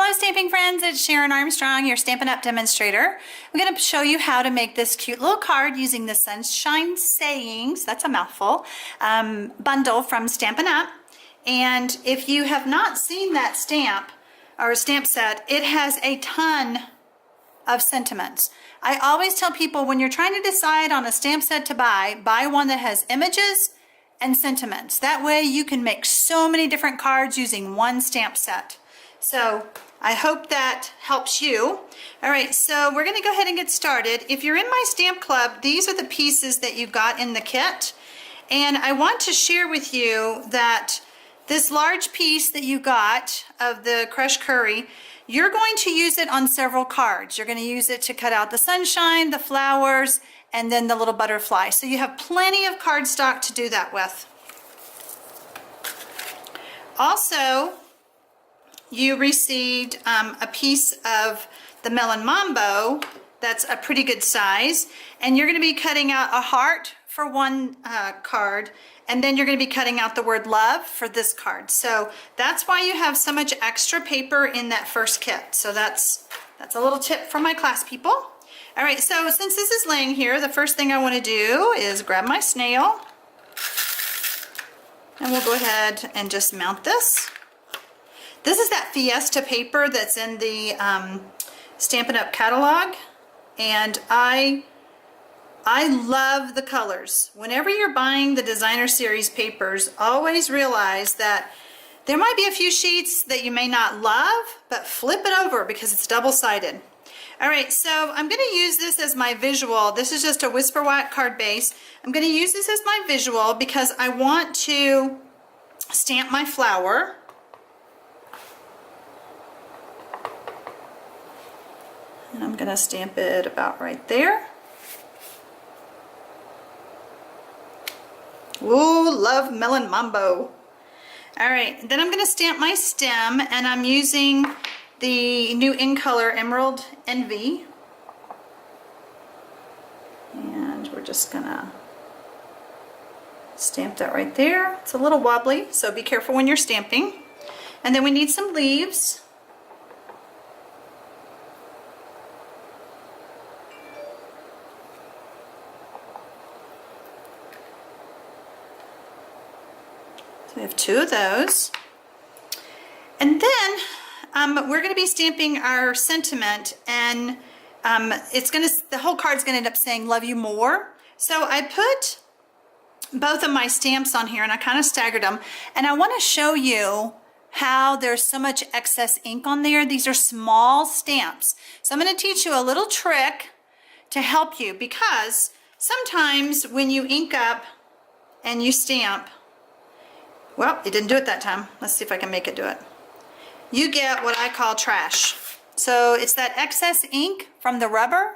Hello stamping friends, it's Sharon Armstrong, your Stampin' Up demonstrator. I'm going to show you how to make this cute little card using the Sunshine Sayings, that's a mouthful, bundle from Stampin' Up. And if you have not seen that stamp or stamp set, it has a ton of sentiments. I always tell people when you're trying to decide on a stamp set to buy one that has images and sentiments. That way you can make so many different cards using one stamp set. So I hope that helps you. All right, so we're going to go ahead and get started. If you're in my stamp club, these are the pieces that you got in the kit. And I want to share with you that this large piece that you got of the crushed curry, you're going to use it on several cards. You're going to use it to cut out the sunshine, the flowers, and then the little butterfly. So you have plenty of cardstock to do that with. Also, you received a piece of the Melon Mambo that's a pretty good size, and you're going to be cutting out a heart for one card, and then you're going to be cutting out the word love for this card. So that's why you have so much extra paper in that first kit. So that's a little tip for my class people. All right, so since this is laying here, the first thing I want to do is grab my snail, and we'll go ahead and just mount this. This is that Fiesta paper that's in the Stampin' Up catalog, and I love the colors. Whenever you're buying the designer series papers, always realize that there might be a few sheets that you may not love, but flip it over because it's double-sided. All right, so I'm going to use this as my visual. This is just a Whisper White card base. I'm going to use this as my visual because I want to stamp my flower. And I'm going to stamp it about right there. Ooh, love Melon Mambo. All right, then I'm going to stamp my stem, and I'm using the new in color Emerald Envy. And we're just going to stamp that right there. It's a little wobbly, so be careful when you're stamping. And then we need some leaves. We have two of those. And then we're going to be stamping our sentiment, and the whole card's going to end up saying love you more. So I put both of my stamps on here, and I kind of staggered them, and I want to show you how there's so much excess ink on there. These are small stamps. So I'm going to teach you a little trick to help you, because sometimes when you ink up and you stamp, well, it didn't do it that time. Let's see if I can make it do it. You get what I call trash. So it's that excess ink from the rubber.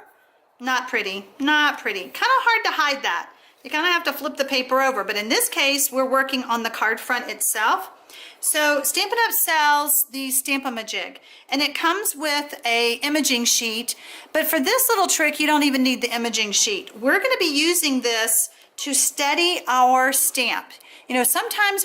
Not pretty, not pretty. Kind of hard to hide that. You kind of have to flip the paper over. But in this case, we're working on the card front itself. So Stampin' Up sells the Stamp-A-Ma-Jig, and it comes with a imaging sheet. But for this little trick, you don't even need the imaging sheet. We're going to be using this to steady our stamp. You know, sometimes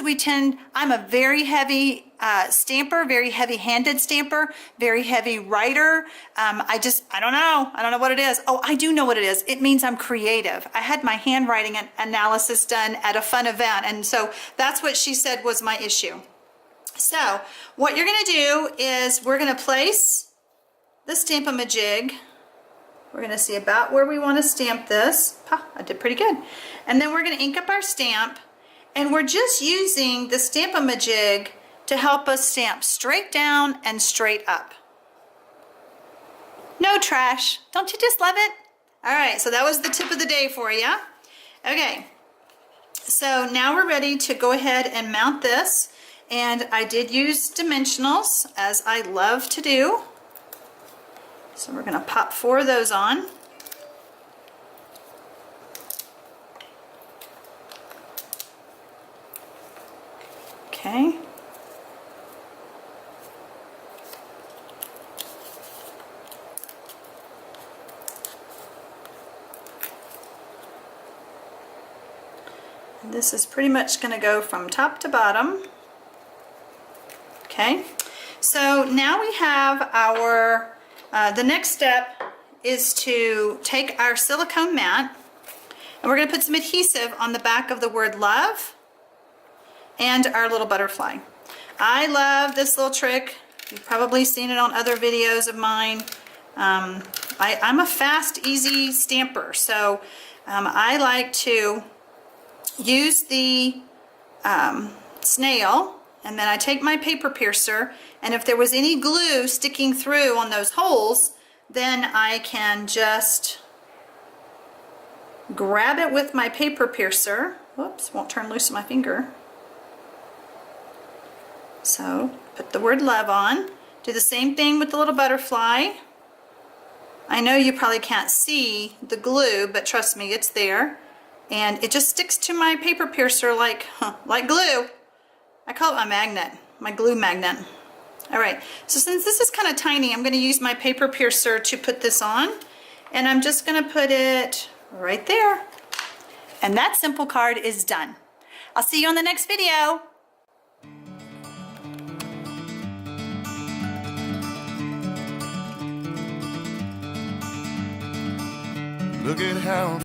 I'm a very heavy stamper, very heavy-handed stamper, very heavy writer. I don't know what it is. Oh, I do know what it is. It means I'm creative. I had my handwriting analysis done at a fun event, and so that's what she said was my issue. So what you're going to do is we're going to place the Stamp-A-Ma-Jig. We're going to see about where we want to stamp this. I did pretty good. And then we're going to ink up our stamp. And we're just using the Stamp-A-Ma-Jig to help us stamp straight down and straight up. No trash. Don't you just love it? All right, so that was the tip of the day for you. Okay, so now we're ready to go ahead and mount this. And I did use dimensionals, as I love to do. So we're going to pop 4 of those on. Okay. And this is pretty much going to go from top to bottom. Okay. So now we have our, the next step is to take our silicone mat and we're going to put some adhesive on the back of the word love and our little butterfly. I love this little trick. You've probably seen it on other videos of mine. I'm a fast, easy stamper, so I like to use the snail, and then I take my paper piercer, and if there was any glue sticking through on those holes, then I can just grab it with my paper piercer. Whoops, won't turn loose of my finger. So put the word love on. Do the same thing with the little butterfly. I know you probably can't see the glue, but trust me, it's there. And it just sticks to my paper piercer like glue. I call it my magnet, my glue magnet. All right, so since this is kind of tiny, I'm going to use my paper piercer to put this on. And I'm just going to put it right there. And that simple card is done. I'll see you on the next video. Look at how